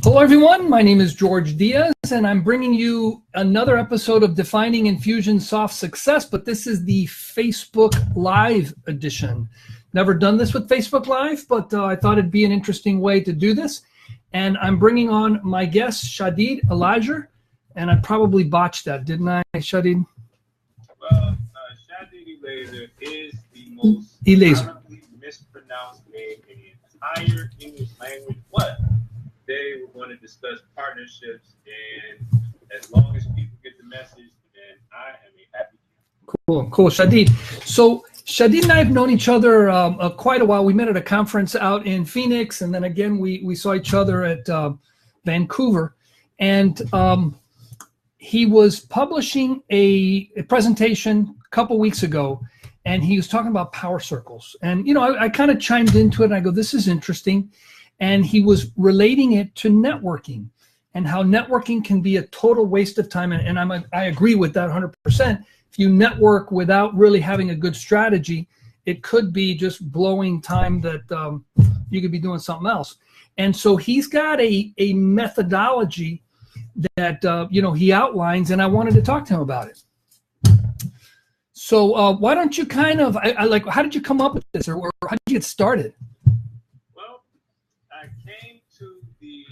Hello, everyone. My name is Jorge Diaz, and I'm bringing you another episode of Defining Infusionsoft Success, but this is the Facebook Live edition. Never done this with Facebook Live, but I thought it'd be an interesting way to do this. And I'm bringing on my guest, Shadid Elijah, and I probably botched that, didn't I, Shadid? Well, Shadid Elijah is the most commonly mispronounced name in the entire English language, but today we're going to discuss partnerships, and as long as people get the message, then I am a happy camper. Cool, Shadid. So Shadid and I have known each other quite a while. We met at a conference out in Phoenix, and then again we saw each other at Vancouver. And he was publishing a presentation a couple weeks ago, and he was talking about power circles. And, you know, I kind of chimed into it, and I go, this is interesting. And he was relating it to networking and how networking can be a total waste of time. And I agree with that 100%. If you network without really having a good strategy, it could be just blowing time that you could be doing something else. And so he's got a methodology that, he outlines, and I wanted to talk to him about it. So why don't you kind of, how did you come up with this, or how did you get started? I came to the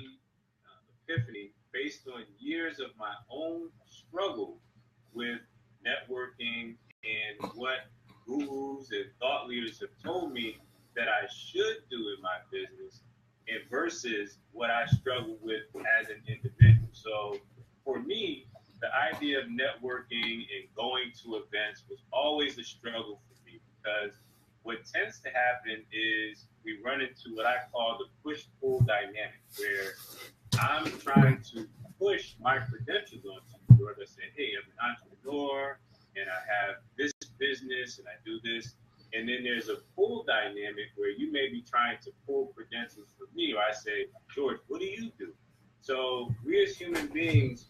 epiphany based on years of my own struggle with networking and what gurus and thought leaders have told me that I should do in my business, and versus what I struggle with as an individual. So for me, the idea of networking and going to events was always a struggle for me, because what tends to happen is we run into what I call the push-pull dynamic, where I'm trying to push my credentials on you, or to say, hey, I'm an entrepreneur, and I have this business, and I do this. And then there's a pull dynamic where you may be trying to pull credentials from me, or I say, George, what do you do? So we as human beings,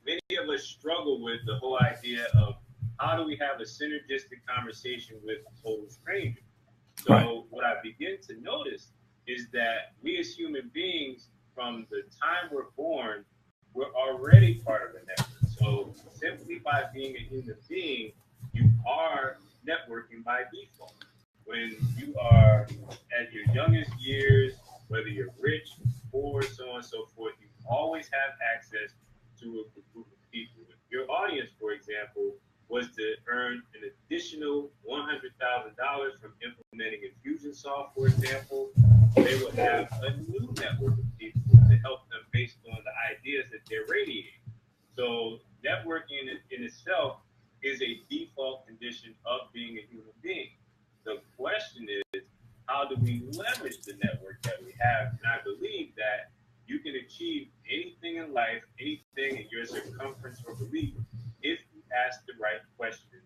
many of us struggle with the whole idea of how do we have a synergistic conversation with a total stranger? So right. What I begin to notice is that we as human beings, from the time we're born, we're already part of a network. So simply by being a human being, you are networking by default. When you are at your youngest years, whether you're rich, poor, so on and so forth, you always have access to a group of people. If your audience, for example, was to earn an additional $100,000 from implementing Infusionsoft, for example, they would have a new network of people to help them based on the ideas that they're radiating. So networking in itself is a default condition of being a human being. The question is, how do we leverage the network that we have? And I believe that you can achieve anything in life, anything in your circumference or belief, if you ask the right questions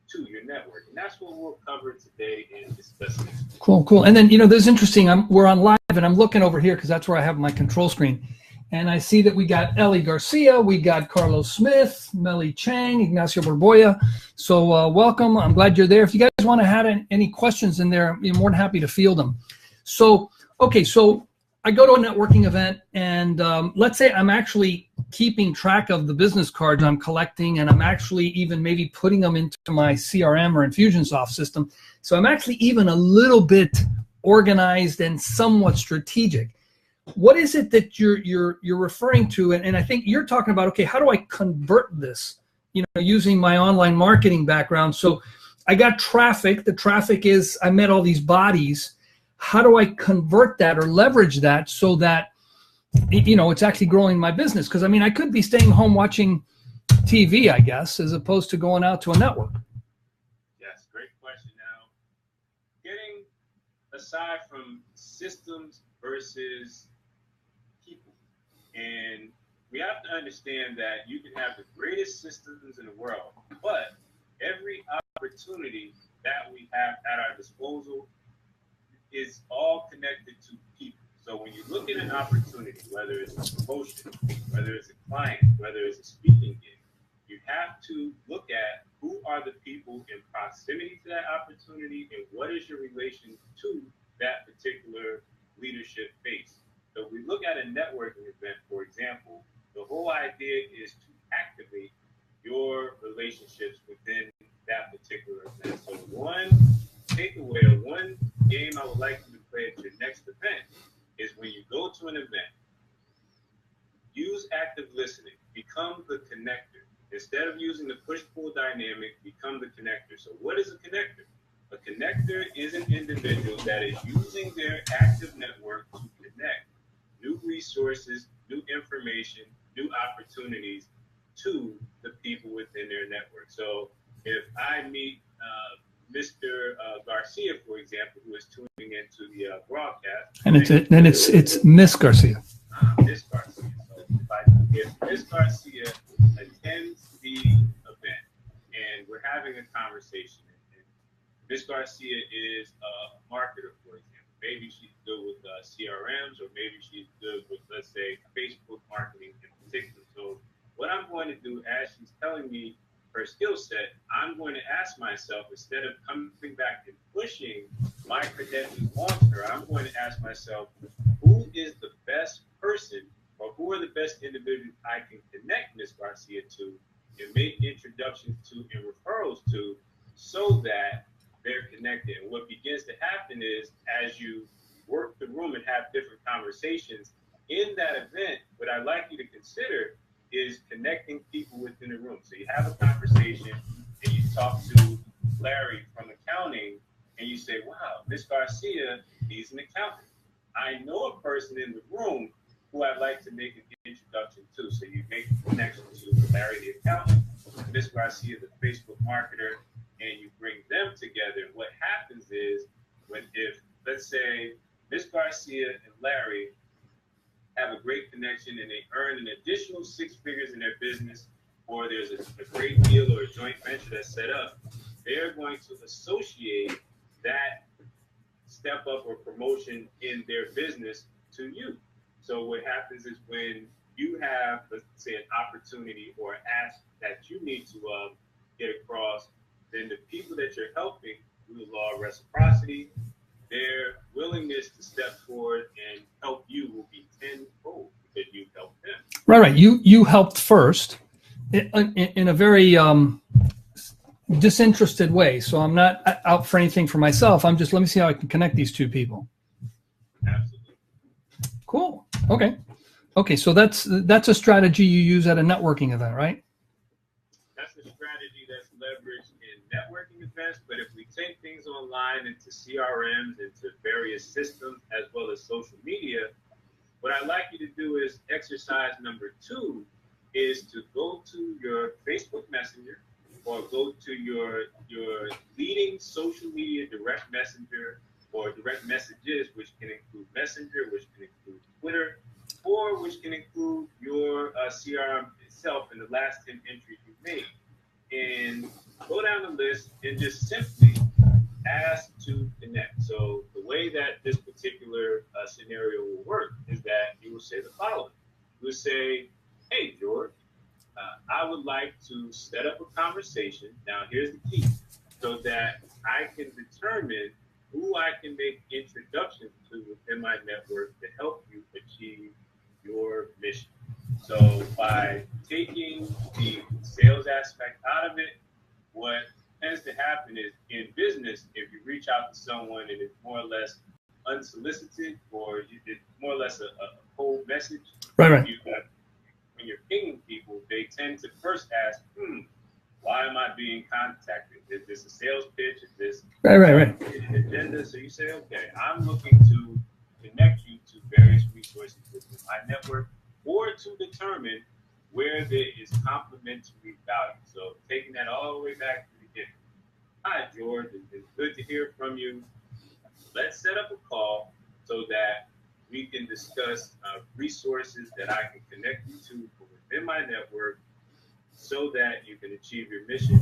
to your network. And that's what we'll cover today in discussing. Cool. And then, this is interesting. We're on live, and I'm looking over here because that's where I have my control screen. And I see that we got Ellie Garcia, we got Carlos Smith, Melly Chang, Ignacio Borboya. So welcome. I'm glad you're there. If you guys want to have any questions in there, you're more than happy to field them. So I go to a networking event, and let's say I'm actually keeping track of the business cards I'm collecting, and I'm actually even maybe putting them into my CRM or Infusionsoft system. So I'm actually even a little bit organized and somewhat strategic. What is it that you're referring to? And I think you're talking about, okay, how do I convert this, using my online marketing background? So I got traffic. The traffic is, I met all these bodies. How do I convert that or leverage that so that, it's actually growing my business? Because, I could be staying home watching TV, I guess, as opposed to going out to a network. Yes, great question. Now, getting aside from systems versus people, and we have to understand that you can have the greatest systems in the world, but every opportunity that we have at our disposal is all connected to people. So when you look at an opportunity, whether it's a promotion, whether it's a client, whether it's a speaking gig, you have to look at who are the people in proximity to that opportunity and what is your relation to that particular leadership base. So if we look at a networking event, for example, the whole idea is to activate your relationships within that particular event. So one takeaway or one game I would like you to play at your next event is when you go to an event, use active listening, become the connector. Instead of using the push-pull dynamic, become the connector. So what is a connector? A connector is an individual that is using their active network to connect new resources, new information, new opportunities to the people within their network. So if I meet Mr. Garcia, for example, who is tuning into the broadcast, and it's Miss Garcia. Miss Garcia. So if Miss Garcia attends the event and we're having a conversation, and Miss Garcia is a marketer, for example. Maybe she's good with CRMs, or maybe she's good with, let's say, Facebook marketing in particular. So what I'm going to do as she's telling me her skill set, I'm going to ask myself, instead of coming back and pushing my credentials on her, I'm going to ask myself, who is the best person, or who are the best individuals I can connect Ms. Garcia to and make introductions to and referrals to, so that they're connected. And what begins to happen is, as you work the room and have different conversations in that event, what I'd like you to consider is connecting people within the room. So you have a conversation and you talk to Larry from accounting and you say, wow, Miss Garcia, he's an accountant. I know a person in the room who I'd like to make an introduction to. So you make a connection to Larry the accountant, Miss Garcia the Facebook marketer, and you bring them together. What happens is, if let's say Miss Garcia and Larry have a great connection and they earn an additional 6 figures in their business, or there's a great deal or a joint venture that's set up, they're going to associate that step up or promotion in their business to you. So what happens is, when you have, let's say, an opportunity or an ask that you need to get across, then the people that you're helping, through the law of reciprocity, their willingness to step forward and help you will be tenfold because you helped them. Right. You helped first in a very disinterested way. So I'm not out for anything for myself. I'm just, let me see how I can connect these two people. Absolutely. Cool. Okay. So that's a strategy you use at a networking event, right? That's a strategy that's leveraged in networking events, but if we take things online into CRMs, into various systems, as well as social media, what I'd like you to do is exercise number 2 is to go to your Facebook Messenger or go to your leading social media direct messenger or direct messages, which can include Messenger, which can include Twitter, or which can include your CRM itself in the last 10 entries you made. And go down the list and just simply ask to connect. So the way that this particular scenario will work is that you will say the following. You will say, hey, George, I would like to set up a conversation. Now, here's the key. So that I can determine who I can make introductions to within my network to help you achieve your mission. So by taking the sales aspect out of it, what tends to happen is, in business, if you reach out to someone and it's more or less unsolicited, or it's more or less a cold message, right. When you're pinging people, they tend to first ask, why am I being contacted? Is this a sales pitch? Is this right. an agenda? So you say, okay, I'm looking to connect you to various resources within my network, or to determine where there is complementary value. So taking that all the way back to the beginning. Hi, George. It's good to hear from you. Let's set up a call so that we can discuss resources that I can connect you to within my network, so that you can achieve your mission,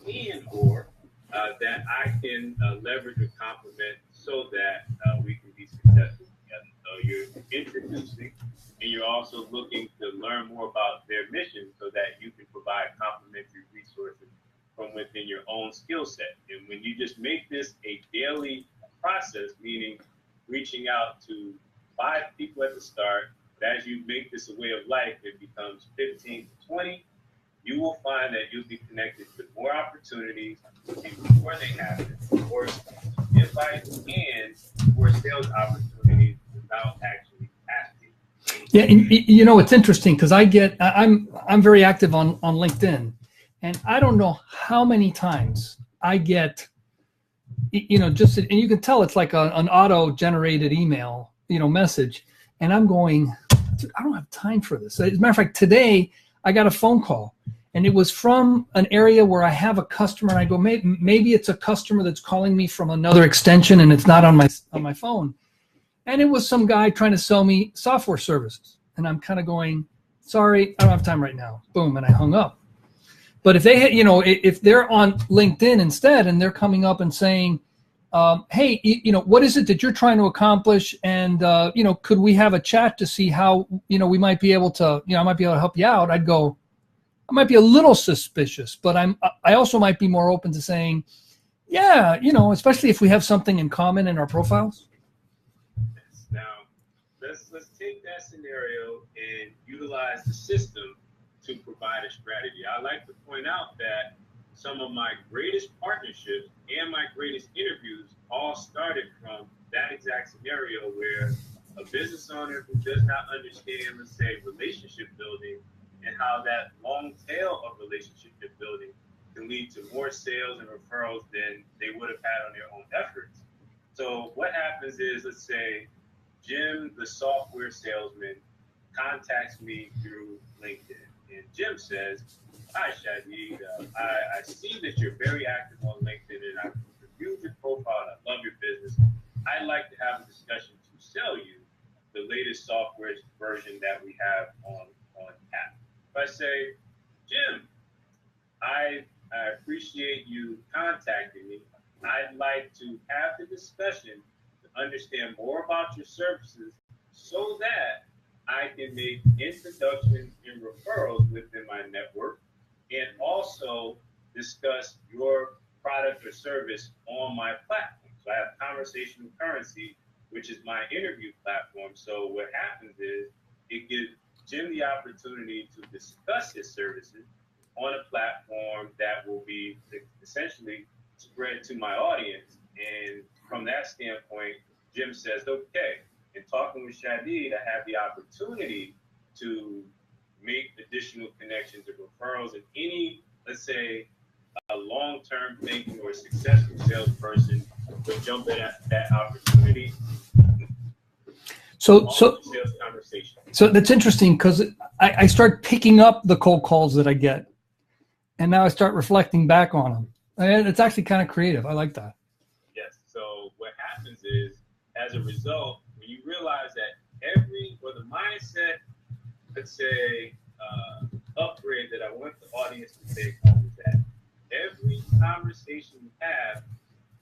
and or that I can leverage or complement so that we can be successful together. So you're introducing, and you're also looking to learn more about their mission so that you can provide complementary resources from within your own skill set. And when you just make this a daily process, meaning reaching out to 5 people at the start, but as you make this a way of life, it becomes 15 to 20. You will find that you'll be connected with more opportunities before they happen, more invites, and more sales opportunities without actually asking. Yeah, and it's interesting because I'm very active on LinkedIn, and I don't know how many times I get, and you can tell it's like an auto-generated email, message, and I'm going, dude, I don't have time for this. As a matter of fact, today I got a phone call, and it was from an area where I have a customer, and I go, maybe it's a customer that's calling me from another extension, and it's not on my phone. And it was some guy trying to sell me software services. And I'm kind of going, sorry, I don't have time right now. Boom, and I hung up. But if they had, if they're on LinkedIn instead and they're coming up and saying, hey, what is it that you're trying to accomplish? And, could we have a chat to see how, we might be able to, I might be able to help you out. I'd go, I might be a little suspicious, but I also might be more open to saying, yeah, especially if we have something in common in our profiles. Now, let's take that scenario and utilize the system to provide a strategy. I like to point out that some of my greatest partnerships and my greatest interviews all started from that exact scenario where a business owner who does not understand, let's say, relationship building and how that long tail of relationship building can lead to more sales and referrals than they would have had on their own efforts. So what happens is, let's say, Jim, the software salesman, contacts me through LinkedIn. And Jim says, hi, Shadid, I see that you're very active on LinkedIn, and I've reviewed your profile, and I love your business. I'd like to have a discussion to sell you the latest software version that we have on tap. If I say, Jim, I appreciate you contacting me. I'd like to have the discussion to understand more about your services so that I can make introductions and referrals within my network and also discuss your product or service on my platform. So I have conversational currency, which is my interview platform. So what happens is it gives Jim the opportunity to discuss his services on a platform that will be essentially spread to my audience. And from that standpoint, Jim says, okay, in talking with Shadid, I have the opportunity to make additional connections or referrals, and any, let's say, a long-term thinking or successful salesperson would jump at that opportunity. So sales conversation. So that's interesting because I start picking up the cold calls that I get, and now I start reflecting back on them. And it's actually kind of creative. I like that. Yes. So what happens is, as a result, when you realize that the mindset, let's say, upgrade that I want the audience to take home is that every conversation you have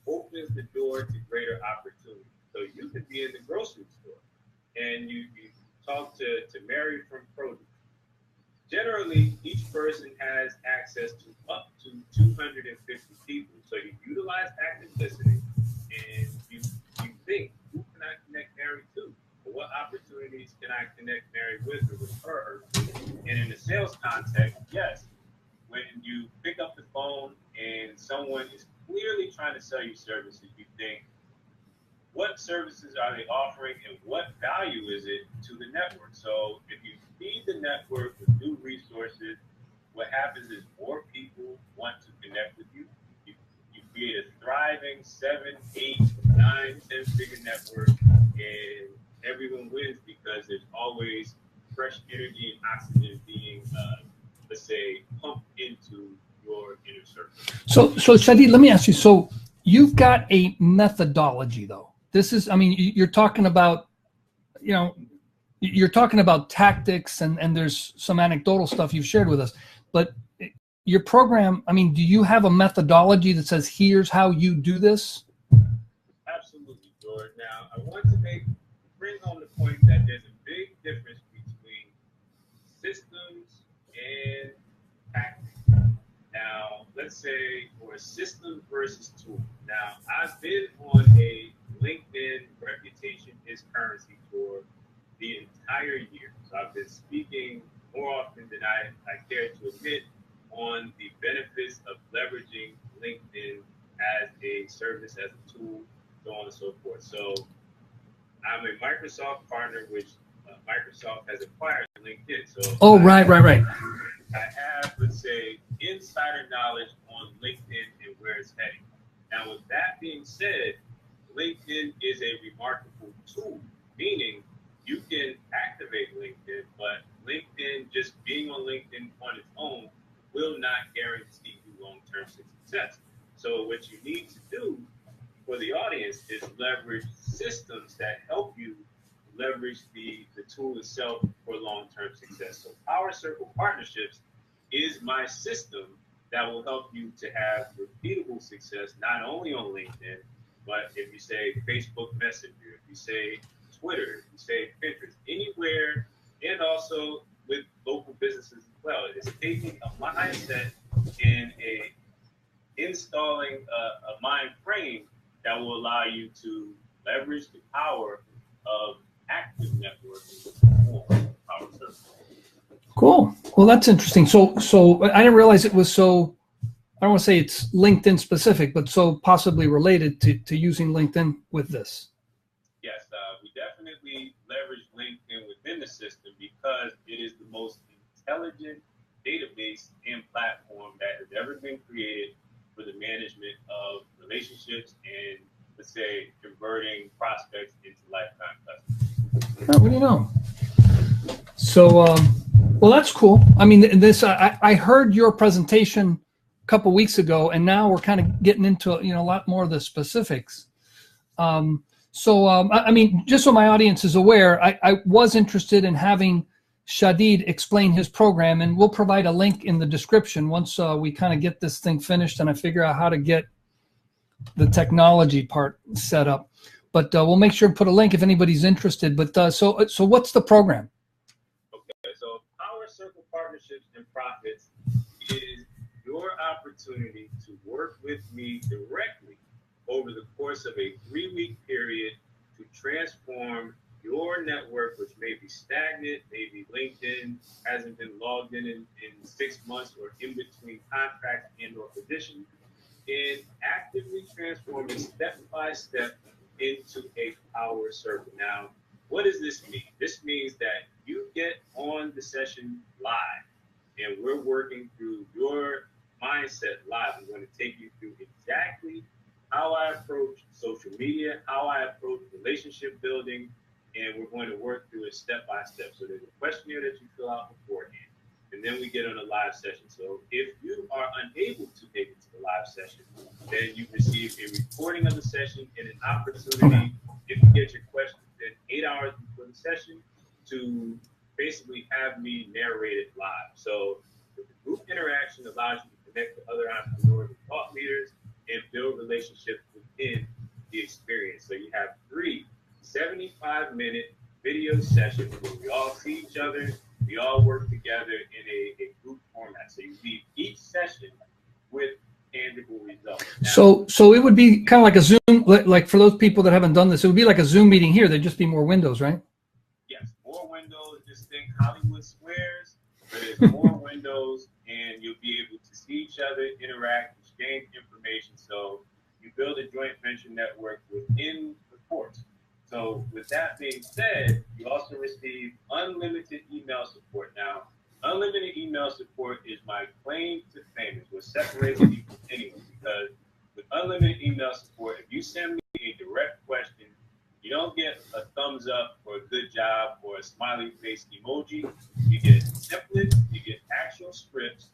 opens the door to greater opportunity. So you could be in the grocery store and you talk to Mary from produce. Generally, each person has access to up to 250 people. So you utilize active listening and you think, who can I connect Mary to? Or what opportunities can I connect Mary with or refer her to? And in the sales context, yes, when you pick up the phone and someone is clearly trying to sell you services, you think, what services are they offering and what value is it to the network? So if you feed the network with new resources, what happens is more people want to connect with you. You create a thriving 7, 8, 9, 10-figure network, and everyone wins because there's always fresh energy and oxygen being, let's say, pumped into your inner circle. So Shadid, let me ask you. So you've got a methodology, though. This is, you're talking about, you're talking about tactics and there's some anecdotal stuff you've shared with us, but your program, do you have a methodology that says, here's how you do this? Absolutely, George. Now, I want to bring home the point that there's a big difference between systems and tactics. Now, let's say for a system versus tool. Now, I've been on a LinkedIn reputation is currency for year. So I've been speaking more often than I care to admit on the benefits of leveraging LinkedIn as a service, as a tool, so on and so forth. So I'm a Microsoft partner, which Microsoft has acquired LinkedIn. So right. I have, let's say, insider knowledge on LinkedIn and where it's heading. Now, with that being said, LinkedIn is a remarkable tool, meaning you can activate LinkedIn, but LinkedIn, just being on LinkedIn on its own, will not guarantee you long-term success. So what you need to do for the audience is leverage systems that help you leverage the tool itself for long-term success. So Power Circle Partnerships is my system that will help you to have repeatable success, not only on LinkedIn, but if you say Facebook Messenger, if you say Twitter, if you say Pinterest, anywhere, and also with local businesses as well. It's taking a mindset and installing a mind frame that will allow you to leverage the power of active networking on Power Circle. Cool. Well, that's interesting. So I didn't realize it was so, I don't want to say it's LinkedIn specific, but so possibly related to using LinkedIn with this. Yes, we definitely leverage LinkedIn within the system because it is the most intelligent database and platform that has ever been created for the management of relationships and, let's say, converting prospects into lifetime customers. Oh, what do you know? So, well, that's cool. I mean, this I heard your presentation a couple weeks ago, and now we're kind of getting into a lot more of the specifics. I mean, just so my audience is aware, I was interested in having Shadid explain his program, and we'll provide a link in the description once we kind of get this thing finished and I figure out how to get the technology part set up. But we'll make sure to put a link if anybody's interested. But so what's the program? Okay, so Power Circle Partnerships and Profits is your opportunity to work with me directly over the course of a 3-week period to transform your network, which may be stagnant, maybe LinkedIn hasn't been logged in 6 months or in between contracts and or positions, and actively transform it step by step into a power circle. Now, what does this mean? This means that you get on the session live, and we're working through your mindset live. I'm going to take you through exactly how I approach social media, how I approach relationship building, and we're going to work through it step by step. So there's a questionnaire that you fill out beforehand, and then we get on a live session. So if you are unable to make it to the live session, then you receive a recording of the session and an opportunity, if you get your questions in 8 hours before the session, to basically have me narrate it live. So the group interaction allows you to connect to other entrepreneurs and thought leaders and build relationships within the experience. So you have 3 75-minute video sessions where we all see each other, we all work together in a group format. So you leave each session with tangible results. Now, So it would be kind of like a Zoom, like for those people that haven't done this, it would be like a Zoom meeting here. There'd just be more windows, right? yes, more windows. Just think Hollywood Squares, but there's more windows, and you'll be able to see each other, interact, exchange information. So you build a joint venture network within the course. So with that being said, you also receive unlimited email support. Now, unlimited email support is my claim to fame. It's what separates me from anyone, because with unlimited email support, if you send me a direct question, you don't get a thumbs up or a good job or a smiley face emoji. You get templates, you get actual scripts,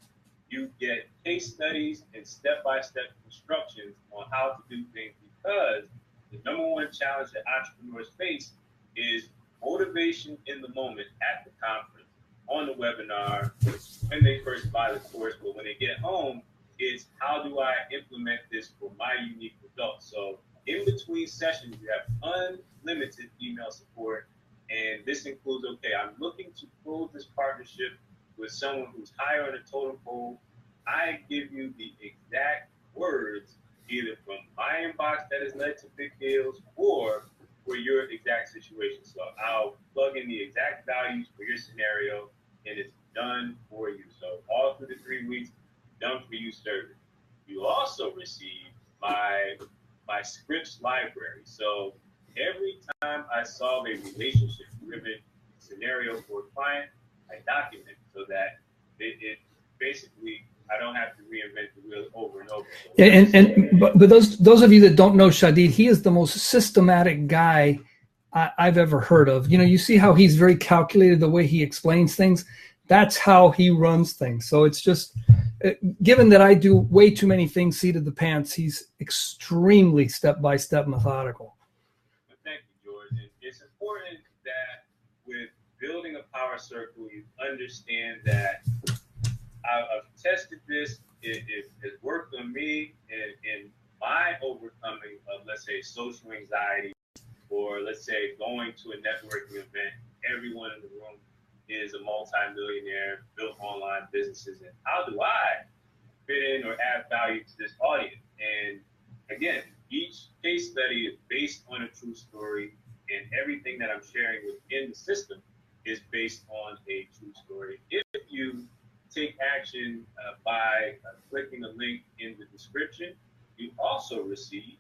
you get case studies and step-by-step instructions on how to do things, because the number one challenge that entrepreneurs face is motivation in the moment at the conference, on the webinar, when they first buy the course. But when they get home, it's how do I implement this for my unique results? So in between sessions, you have unlimited email support. And this includes, okay, I'm looking to close this partnership with someone who's higher on the totem pole. I give you the exact words, either from my inbox that has led to big deals or for your exact situation. So I'll plug in the exact values for your scenario, and it's done for you. So all through the 3 weeks, done for you service. You also receive my scripts library. So every time I solve a relationship-driven scenario for a client, I document so that it basically, I don't have to reinvent the wheel over and over. So yeah, but those of you that don't know Shadid, he is the most systematic guy I've ever heard of. You see how he's very calculated, the way he explains things. That's how he runs things. So it's just, given that I do way too many things seat of the pants, he's extremely step-by-step methodical. Thank you, George. And it's important that with building a power circle, you understand that I've tested this. It has worked on me in my overcoming of, let's say, social anxiety, or let's say going to a networking event. Everyone in the room is a multi-millionaire, built online businesses, and how do I fit in or add value to this audience? And again, each case study is based on a true story, and everything that I'm sharing within the system is based on a true story. If you take action by clicking a link in the description, you also receive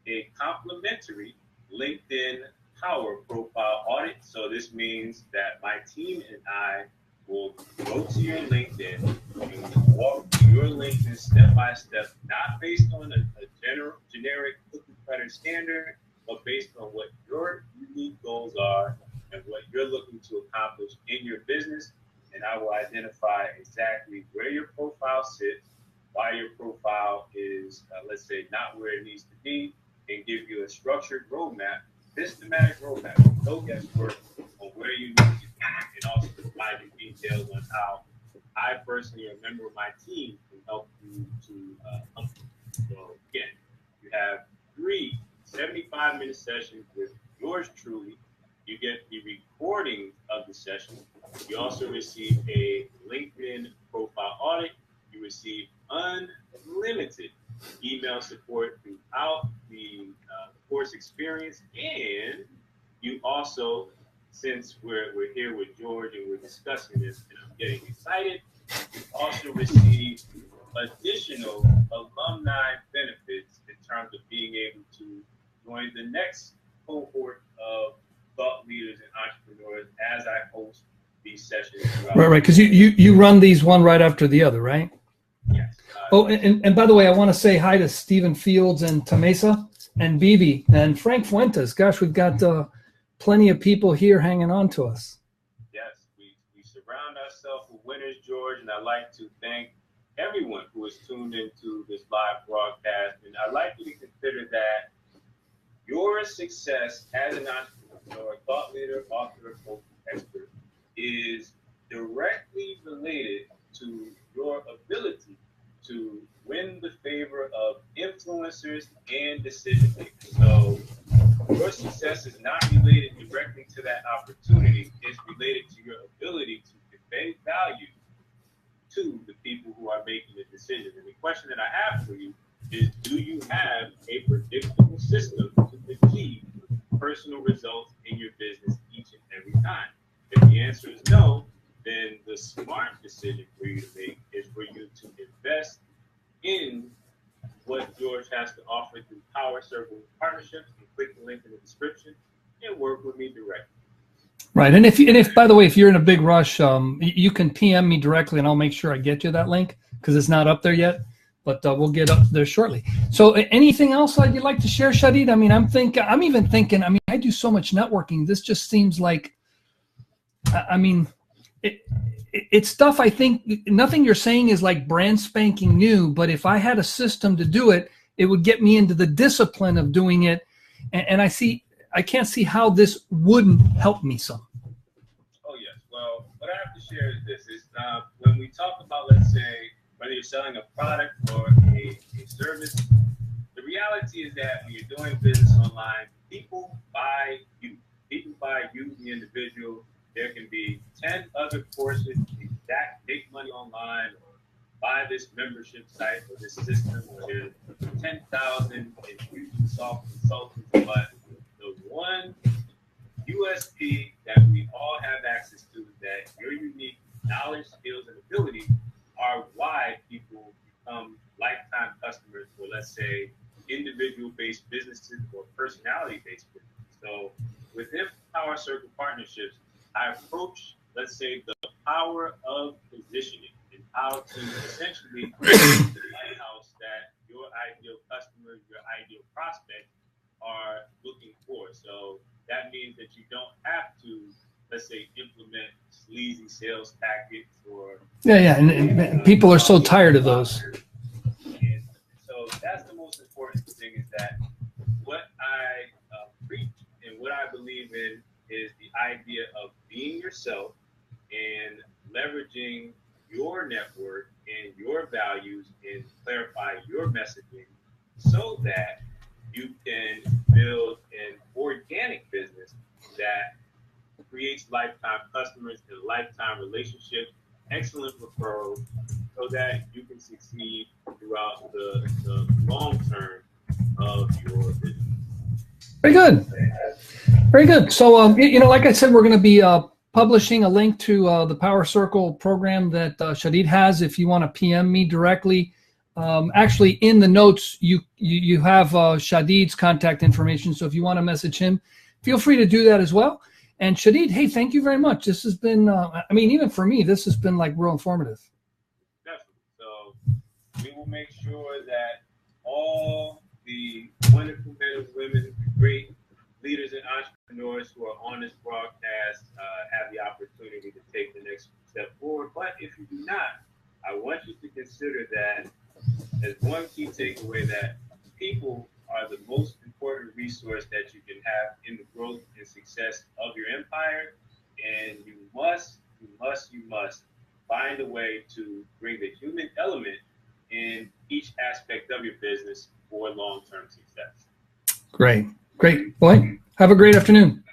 a complimentary LinkedIn Power Profile Audit. So this means that my team and I will go to your LinkedIn and walk through your LinkedIn step by step, not based on a generic cookie cutter standard, but based on what your unique goals are and what you're looking to accomplish in your business. And I will identify exactly where your profile sits, why your profile is, let's say, not where it needs to be, and give you a structured roadmap, systematic roadmap, no guesswork on where you need to be, and also provide you details on how I personally, a member of my team, can help you to so again, you have 3 75-minute sessions with yours truly. You get the recording of the session. You also receive a LinkedIn profile audit. You receive unlimited email support throughout the course experience, and you also, since we're here with George and we're discussing this, and I'm getting excited, you also receive additional alumni benefits in terms of being able to join the next cohort of thought leaders and entrepreneurs as I host these sessions. Right, because you run these one right after the other, right? Yes. Oh, and by the way, I want to say hi to Stephen Fields and Tamesa and Bibi and Frank Fuentes. Gosh, we've got plenty of people here hanging on to us. Yes, we surround ourselves with winners, George, and I'd like to thank everyone who is tuned into this live broadcast. And I'd like you to consider that your success as an entrepreneur, thought leader, author, coach, expert is directly related to your ability to win the favor of influencers and decision makers. So your success is not related directly to that opportunity. It's related to your ability to convey value to the people who are making the decision. And the question that I have for you is, do you have a predictable system to achieve personal results in your business each and every time? If the answer is no, then the smart decision for you to make is for you to invest in what George has to offer through Power Circle partnerships, and click the link in the description and work with me directly. Right, and if by the way, if you're in a big rush, you can PM me directly, and I'll make sure I get you that link because it's not up there yet, but we'll get up there shortly. So, anything else you'd like to share, Shadid? I mean, I'm even thinking. I mean, I do so much networking. This just seems like, I mean, it's stuff. I think nothing you're saying is like brand spanking new, but if I had a system to do it, it would get me into the discipline of doing it, and I can't see how this wouldn't help me some. Oh, yes. Well, what I have to share is this. Is when we talk about, let's say, whether you're selling a product or a service, the reality is that when you're doing business online, people buy you. People buy you, the individual. There can be 10 other courses that make money online, or buy this membership site or this system, or there's 10,000 Infusionsoft consultants, but the one USP that we all have access to, that your unique knowledge, skills, and ability are why people become lifetime customers for, let's say, individual-based businesses or personality-based businesses. So within Power Circle partnerships, I approach, let's say, the power of positioning and how to essentially create the lighthouse that your ideal customer, your ideal prospect are looking for. So that means that you don't have to, let's say, implement sleazy sales tactics or and people are so tired of those. And so that's the most important thing, is that what I preach and what I believe in is the idea of being yourself and leveraging your network and your values and clarify your messaging so that you can build an organic business that creates lifetime customers and lifetime relationships, excellent referrals, so that you can succeed throughout the long term of your business. Very good. Very good. So, like I said, we're going to be publishing a link to the Power Circle program that Shadid has. If you want to PM me directly, actually in the notes you have Shadid's contact information. So if you want to message him, feel free to do that as well. And Shadid, hey, thank you very much. This has been, even for me, this has been like real informative. Definitely. So we will make sure that all the wonderful men and women, great leaders and entrepreneurs who are on this broadcast have the opportunity to take the next step forward. But if you do not, I want you to consider that as one key takeaway, that people are the most important resource that you can have in the growth and success of your empire. And you must find a way to bring the human element in each aspect of your business for long-term success. Great. Boy, have a great afternoon.